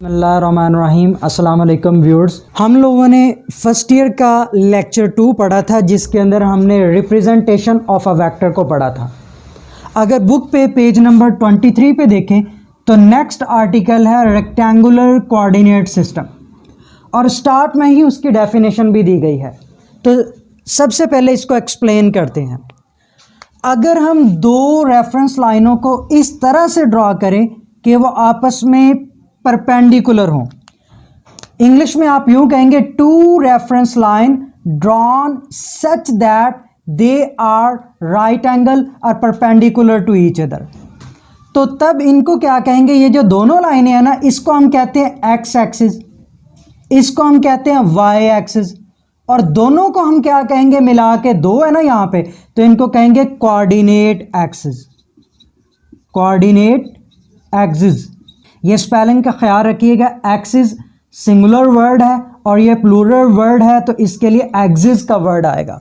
बिस्मिल्लाहिर्रहमानिर्रहीम। अस्सलाम वालेकुम व्यूअर्स। हम लोगों ने फर्स्ट ईयर का लेक्चर 2 पढ़ा था, जिसके अंदर हमने रिप्रेजेंटेशन ऑफ अ वेक्टर को पढ़ा था। अगर बुक पे पेज नंबर 23 पे देखें तो नेक्स्ट आर्टिकल है रेक्टेंगुलर कोऑर्डिनेट सिस्टम, और स्टार्ट में ही उसकी डेफिनेशन भी दी गई है। तो सबसे पहले इसको एक्सप्लेन करते हैं। अगर हम दो रेफरेंस लाइनों को इस तरह से ड्रॉ करें कि वो आपस में परपेंडिकुलर हों, इंग्लिश में आप यूं कहेंगे two reference line drawn such that they are right angle और परपेंडिकुलर टू ईच अदर, तो तब इनको क्या कहेंगे? ये जो दोनों लाइनें हैं ना, इसको हम कहते हैं एक्स एक्सिस, इसको हम कहते हैं वाई एक्सिस, और दोनों को हम क्या कहेंगे? मिला के दो है ना यहाँ पे, तो इनको कहेंगे कोऑर्डिनेट एक्सिस। कोऑर्डिनेट एक्सिस, ये स्पेलिंग का ख्याल रखिएगा। एक्सिस सिंगुलर वर्ड है और ये प्लूरल वर्ड है, तो इसके लिए एक्सिस का वर्ड आएगा।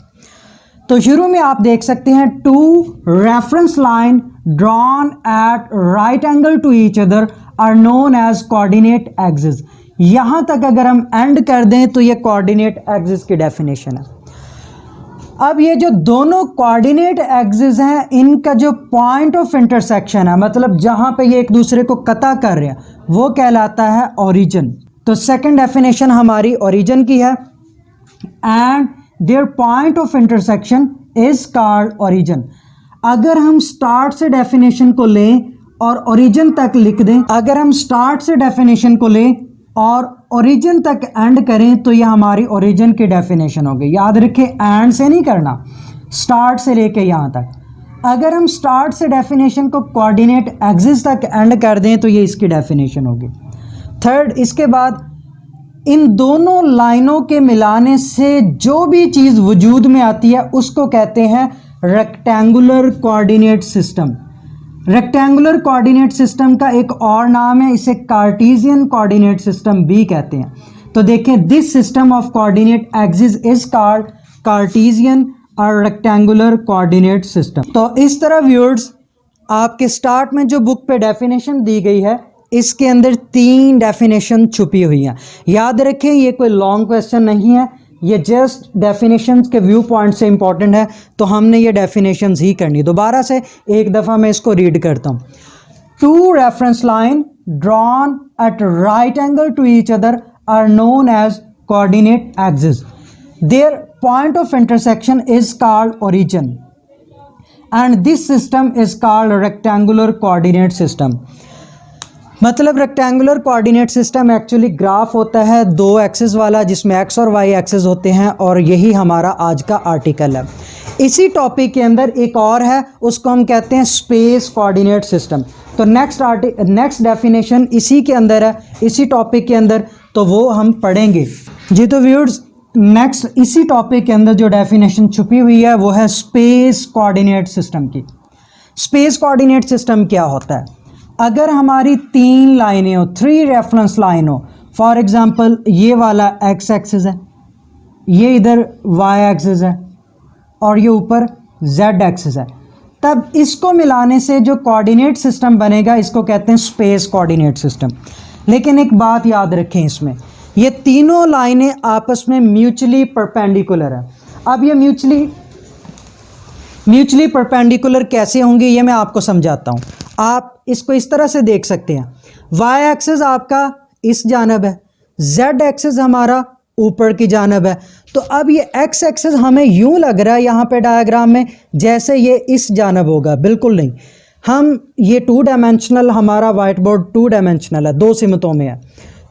तो शुरू में आप देख सकते हैं two reference line drawn at right angle to each other are known as coordinate axis. यहां तक अगर हम एंड कर दें तो ये कोऑर्डिनेट एक्सिस की डेफिनेशन है। अब ये जो दोनों कोऑर्डिनेट एक्सिस हैं, इनका जो पॉइंट ऑफ इंटरसेक्शन है, मतलब जहां पे ये एक दूसरे को कता कर रहे हैं, वो कहलाता है ओरिजिन। तो सेकंड डेफिनेशन हमारी ओरिजिन की है, and there point of intersection is called origin. अगर हम स्टार्ट से डेफिनेशन को लें और ओरिजिन तक लिख दें, अगर हम स्टार्ट से डेफिनेशन को लें और ओरिजिन तक एंड करें, तो यह हमारी ओरिजिन की डेफिनेशन होगी। याद रखें, एंड से नहीं करना, स्टार्ट से लेके यहाँ तक। अगर हम स्टार्ट से डेफिनेशन को कोऑर्डिनेट एक्सिस तक एंड कर दें, तो ये इसकी डेफिनेशन होगी। थर्ड, इसके बाद इन दोनों लाइनों के मिलाने से जो भी चीज़ वजूद में आती है, उसको कहते हैं rectangular coordinate system. Rectangular coordinate system का एक और नाम है, इसे कार्टेशियन कोऑर्डिनेट सिस्टम भी कहते हैं। तो देखें, this system of coordinate axis is called Cartesian और रेक्टेंगुलर कोऑर्डिनेट सिस्टम। तो इस तरह व्यूअर्स, आपके स्टार्ट में जो बुक पे डेफिनेशन दी गई है, इसके अंदर 3 डेफिनेशन छुपी हुई हैं। याद रखें, ये कोई लॉन्ग क्वेश्चन नहीं है, ये जस्ट डेफिनेशंस के व्यू पॉइंट से इंपॉर्टेंट है, तो हमने ये डेफिनेशंस ही करनी। दोबारा से एक दफ़ा मैं इसको रीड करता हूँ। Two reference line drawn at right angle to each other are known as coordinate axis. Their point of intersection is called origin, and this system is called rectangular coordinate system. मतलब rectangular coordinate system actually graph होता है 2 axis वाला, जिसमें x और Y axis होते हैं, और यही हमारा आज का आर्टिकल है। इसी टॉपिक के अंदर एक और है, उसको हम कहते हैं स्पेस कोऑर्डिनेट सिस्टम। तो नेक्स्ट डेफिनेशन इसी के अंदर है, इसी टॉपिक के अंदर, तो वो हम पढ़ेंगे जी। तो व्यूअर्स, नेक्स्ट इसी टॉपिक के अंदर जो डेफिनेशन छुपी हुई है, वो है स्पेस कोऑर्डिनेट सिस्टम की। स्पेस कोऑर्डिनेट सिस्टम क्या होता है? अगर हमारी 3 लाइनें हो, 3 रेफरेंस लाइन हो, फॉर एग्जांपल ये वाला एक्स एक्सिस है, ये इधर वाई एक्सिस है, और ये ऊपर जेड एक्सिस है, तब इसको मिलाने से जो कोऑर्डिनेट सिस्टम बनेगा, इसको कहते हैं स्पेस कोऑर्डिनेट सिस्टम। लेकिन एक बात याद रखें, इसमें ये तीनों लाइनें आपस में म्यूचुअली परपेंडिकुलर है। अब ये म्यूचुअली परपेंडिकुलर कैसे होंगी, ये मैं आपको समझाता हूँ। आप इसको इस तरह से देख सकते हैं, वाई एक्सिस आपका इस जानब है, जेड एक्सिस हमारा ऊपर की जानब है। तो अब ये एक्स एक्सिस हमें यूं लग रहा है यहाँ पे डायग्राम में जैसे ये इस जानब होगा, बिल्कुल नहीं। हम ये 2 डायमेंशनल, हमारा वाइट बोर्ड 2 डायमेंशनल है, 2 सिमतों में है।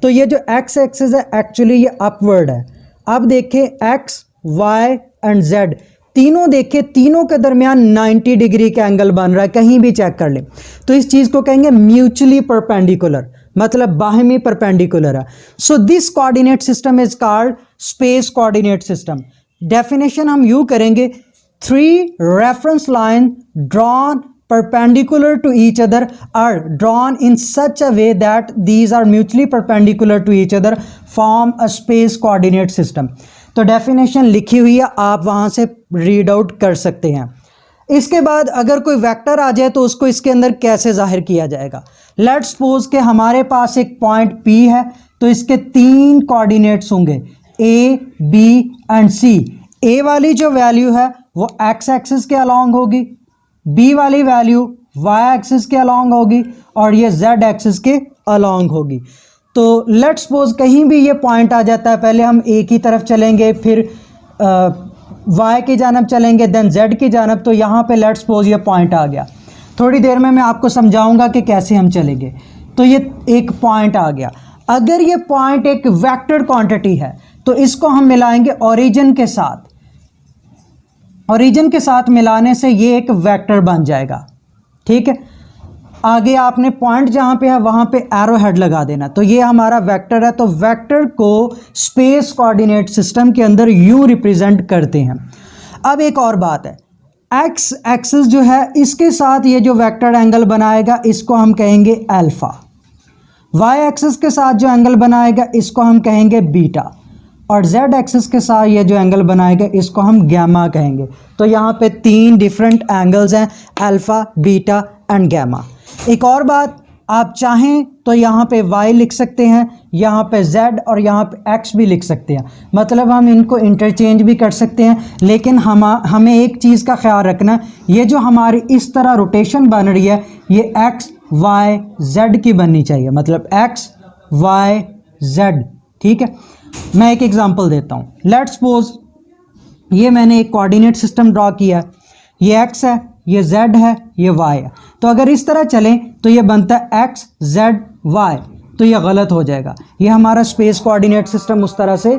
तो ये जो एक्स एक्सिस है, एक्चुअली ये अपवर्ड है। अब देखें, एक्स, वाई एंड जेड तीनों देखें, तीनों के दरमियान 90 डिग्री का एंगल बन रहा है, कहीं भी चेक कर लें। तो इस चीज़ को कहेंगे म्यूचुअली परपेंडिकुलर, मतलब बाहमी परपेंडिकुलर है। So this coordinate system is called space coordinate system. Definition हम यूँ करेंगे, 3 reference line drawn perpendicular to each other are drawn in such a way that these are mutually perpendicular to each other form a space coordinate system। तो definition लिखी हुई है, आप वहाँ से रीड आउट कर सकते हैं। इसके बाद अगर कोई वेक्टर आ जाए तो उसको इसके अंदर कैसे जाहिर किया जाएगा। लेट्स सपोज कि हमारे पास एक पॉइंट P है, तो इसके 3 कोऑर्डिनेट्स होंगे A, B and C। A वाली जो वैल्यू है वो x एक्सिस के अलॉन्ग होगी, B वाली वैल्यू y एक्सिस के अलॉन्ग होगी और ये z एक्सिस के अलॉन्ग होगी। तो लेट्स सपोज कहीं भी ये पॉइंट आ जाता है, पहले हम A की तरफ चलेंगे, फिर y की जानब चलेंगे, देन z की जानब। तो यहाँ पे लेट्स सपोज ये पॉइंट आ गया। थोड़ी देर में मैं आपको समझाऊंगा कि कैसे हम चलेंगे। तो ये एक पॉइंट आ गया। अगर ये पॉइंट एक वेक्टर क्वांटिटी है तो इसको हम मिलाएंगे ओरिजिन के साथ। ओरिजिन के साथ मिलाने से ये एक वेक्टर बन जाएगा, ठीक है। आगे आपने पॉइंट जहां पे है वहां पे एरो हेड लगा देना। तो ये हमारा वेक्टर है। तो वेक्टर को स्पेस कोऑर्डिनेट सिस्टम के अंदर यूं रिप्रेजेंट करते हैं। अब एक और बात है, एक्स एक्सिस जो है इसके साथ ये जो वेक्टर एंगल बनाएगा इसको हम कहेंगे अल्फा। वाई एक्सिस के साथ जो एंगल बनाएगा इसको हम कहेंगे बीटा, और जेड एक्सिस के साथ ये जो एंगल बनाएगा इसको हम गैमा कहेंगे। तो यहाँ पे 3 डिफरेंट एंगल्स हैं, अल्फा, बीटा एंड गैमा। एक और बात, आप चाहें तो यहाँ पे y लिख सकते हैं, यहाँ पे z और यहाँ पे x भी लिख सकते हैं। मतलब हम इनको इंटरचेंज भी कर सकते हैं, लेकिन हमें एक चीज़ का ख्याल रखना, ये जो हमारी इस तरह रोटेशन बन रही है ये x, y, z की बननी चाहिए। मतलब x, y, z, ठीक है। मैं एक एग्जांपल देता हूँ। लेट्स सपोज ये मैंने एक कोऑर्डिनेट सिस्टम ड्रॉ किया है, ये x है, ये z है, ये y है। तो अगर इस तरह चलें तो ये बनता है x, z, y। तो ये गलत हो जाएगा। ये हमारा स्पेस कोऑर्डिनेट सिस्टम उस तरह से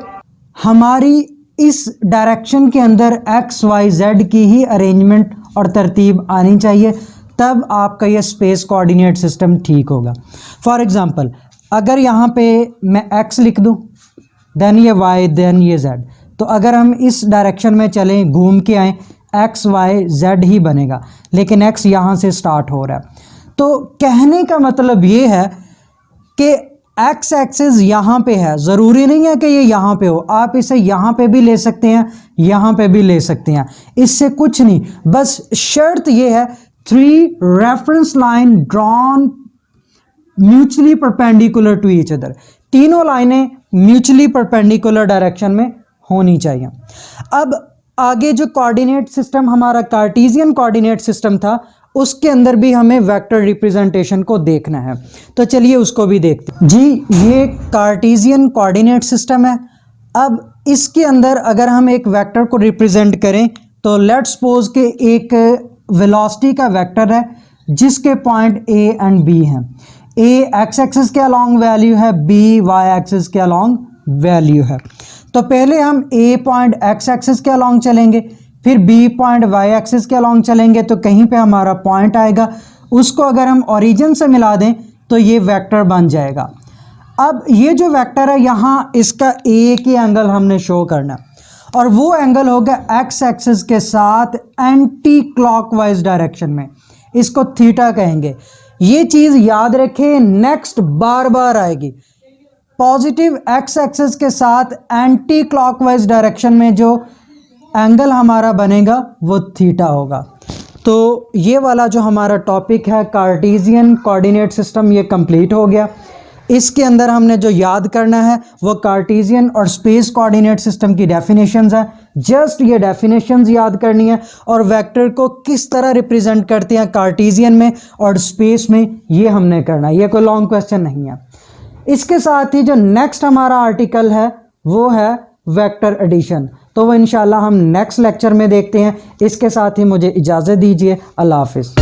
हमारी इस डायरेक्शन के अंदर x, y, z की ही अरेंजमेंट और तरतीब आनी चाहिए, तब आपका ये स्पेस कोऑर्डिनेट सिस्टम ठीक होगा। फॉर एग्जांपल अगर यहाँ पे मैं x लिख दूँ, देन ये y, देन ये z। तो अगर हम इस डायरेक्शन में चलें, घूम के आएँ, x, y, z ही बनेगा, लेकिन x यहाँ से स्टार्ट हो रहा है। तो कहने का मतलब ये है कि x एक्सिस यहाँ पे है, ज़रूरी नहीं है कि ये यहाँ पे हो। आप इसे यहाँ पे भी ले सकते हैं, यहाँ पे भी ले सकते हैं, इससे कुछ नहीं। बस शर्त ये है 3 reference line drawn mutually perpendicular to each other. तीनों लाइनें म्यूचुअली परपेंडिकुलर डायरेक्शन में होनी चाहिए। अब आगे जो कोऑर्डिनेट सिस्टम हमारा कार्टेशियन कोऑर्डिनेट सिस्टम था, उसके अंदर भी हमें वेक्टर रिप्रेजेंटेशन को देखना है। तो चलिए उसको भी देखते हैं। जी, ये कार्टेशियन कोऑर्डिनेट सिस्टम है। अब इसके अंदर अगर हम एक वेक्टर को रिप्रेजेंट करें तो लेट्स सपोज के एक वेलोसिटी का वेक्टर है जिसके पॉइंट A एंड B हैं। A एक्स एक्सिस के अलॉन्ग वैल्यू है, B वाई एक्सिस के अलॉन्ग वैल्यू है। तो पहले हम A पॉइंट एक्स एक्सिस के अलॉन्ग चलेंगे, फिर B पॉइंट वाई एक्सिस के अलॉन्ग चलेंगे, तो कहीं पे हमारा पॉइंट आएगा, उसको अगर हम ओरिजिन से मिला दें तो ये वेक्टर बन जाएगा। अब ये जो वेक्टर है यहाँ इसका एक ही एंगल हमने शो करना, और वो एंगल होगा एक्स एक्सिस के साथ एंटी क्लॉकवाइज डायरेक्शन में, इसको थीटा कहेंगे। ये चीज़ याद रखें, नेक्स्ट बार बार आएगी। पॉजिटिव एक्स एक्सिस के साथ एंटी क्लॉकवाइज डायरेक्शन में जो एंगल हमारा बनेगा वो थीटा होगा। तो ये वाला जो हमारा टॉपिक है कार्टेशियन कोऑर्डिनेट सिस्टम, ये कंप्लीट हो गया। इसके अंदर हमने जो याद करना है वो कार्टेशियन और स्पेस कोऑर्डिनेट सिस्टम की डेफिनेशंस है। जस्ट ये डेफिनेशंस याद करनी है, और वेक्टर को किस तरह रिप्रेजेंट करते हैं कार्टेशियन में और स्पेस में, ये हमने करना है। ये कोई लॉन्ग क्वेश्चन नहीं है। इसके साथ ही जो नेक्स्ट हमारा आर्टिकल है वो है वेक्टर एडिशन, तो वो इंशाल्लाह हम नेक्स्ट लेक्चर में देखते हैं। इसके साथ ही मुझे इजाज़त दीजिए। अल्लाह हाफिज़।